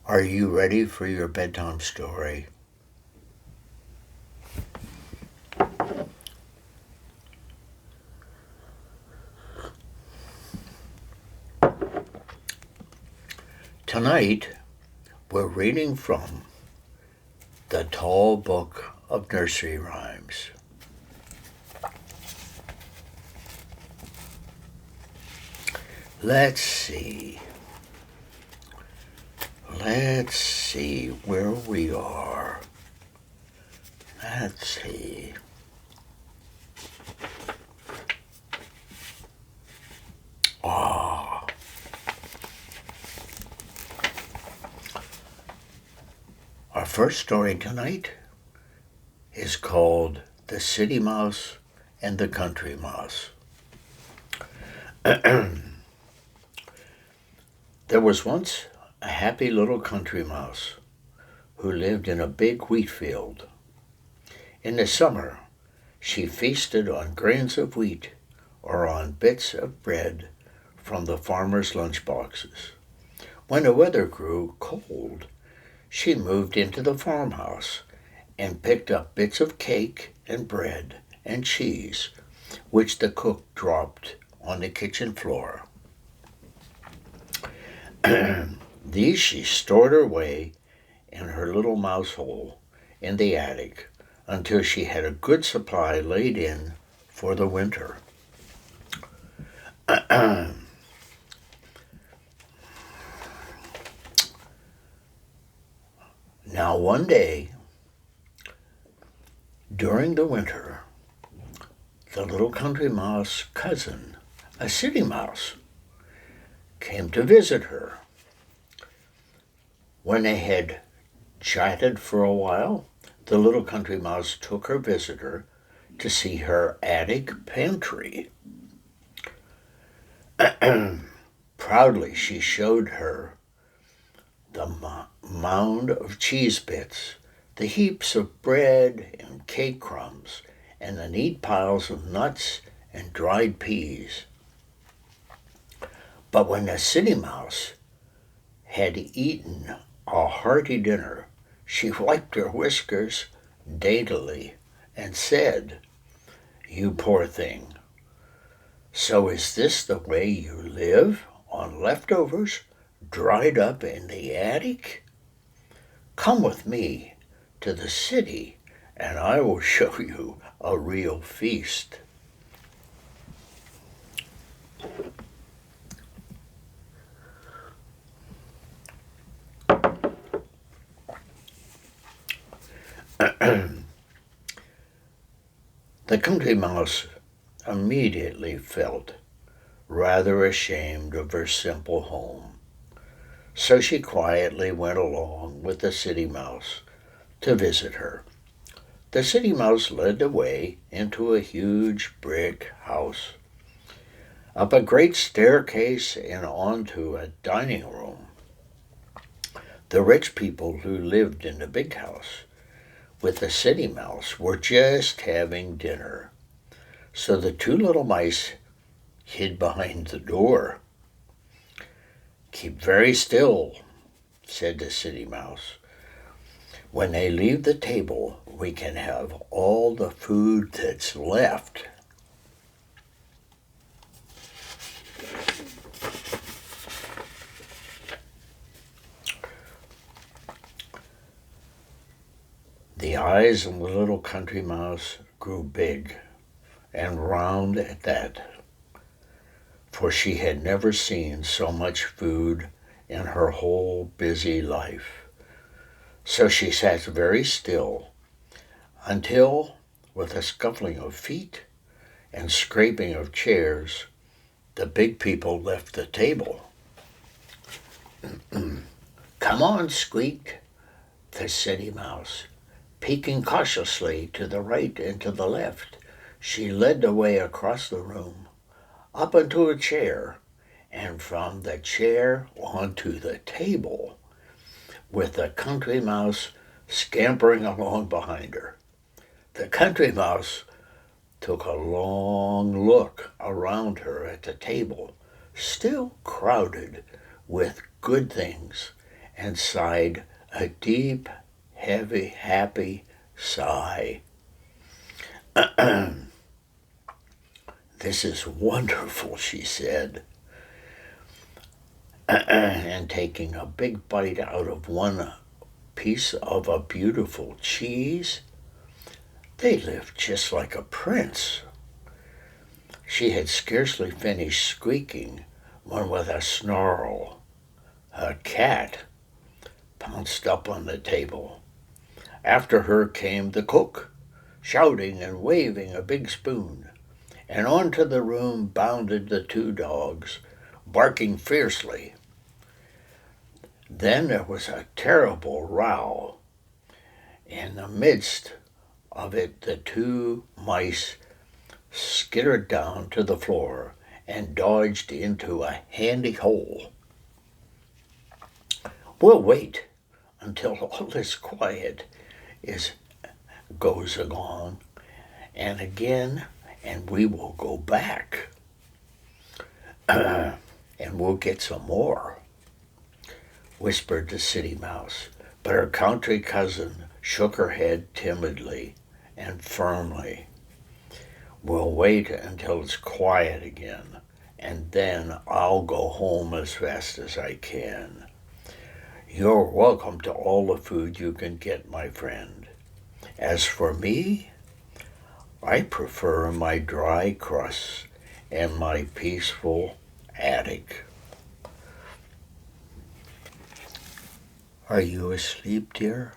Are you ready for your bedtime story? Tonight, we're reading from the Tall Book of Nursery Rhymes. Let's see where we are. Let's see. Our first story tonight is called The City Mouse and the Country Mouse. There was once a happy little country mouse who lived in a big wheat field. In the summer, she feasted on grains of wheat or on bits of bread from the farmers' lunch boxes. When the weather grew cold, she moved into the farmhouse and picked up bits of cake and bread and cheese, which the cook dropped on the kitchen floor. These she stored away in her little mouse hole in the attic until she had a good supply laid in for the winter. Now one day, during the winter, the little country mouse cousin, a city mouse, came to visit her. When they had chatted for a while, the little country mouse took her visitor to see her attic pantry. Proudly she showed her the mound of cheese bits, the heaps of bread and cake crumbs, and the neat piles of nuts and dried peas. But when the city mouse had eaten a hearty dinner, she wiped her whiskers daintily and said, "You poor thing, so is this the way you live, on leftovers dried up in the attic? Come with me to the city and I will show you a real feast." The country mouse immediately felt rather ashamed of her simple home, so she quietly went along with the city mouse to visit her. The city mouse led the way into a huge brick house, up a great staircase and onto a dining room. The rich people who lived in the big house with the city mouse were just having dinner, so the two little mice hid behind the door. "Keep very still," said the city mouse. "When they leave the table, we can have all the food that's left." The eyes of the little country mouse grew big and round at that, for she had never seen so much food in her whole busy life. So she sat very still until, with a scuffling of feet and scraping of chairs, the big people left the table. "Come on," squeaked the city mouse, peeking cautiously to the right and to the left. She led the way across the room, up onto a chair, and from the chair onto the table, with the country mouse scampering along behind her. The country mouse took a long look around her at the table, still crowded with good things, and sighed a deep, heavy, happy sigh. "This is wonderful," she said, and taking a big bite out of one piece of a beautiful cheese. "They live just like a prince." She had scarcely finished squeaking when, with a snarl, a cat pounced up on the table. After her came the cook, shouting and waving a big spoon, and onto the room bounded the two dogs, barking fiercely. Then there was a terrible row. In the midst of it, the two mice skittered down to the floor and dodged into a handy hole. "We'll wait until all this quiet goes along, and again, and we will go back, and we'll get some more," whispered the city mouse. But her country cousin shook her head timidly and firmly. "We'll wait until it's quiet again, and then I'll go home as fast as I can. You're welcome to all the food you can get, my friend. As for me, I prefer my dry crusts and my peaceful attic." Are you asleep, dear?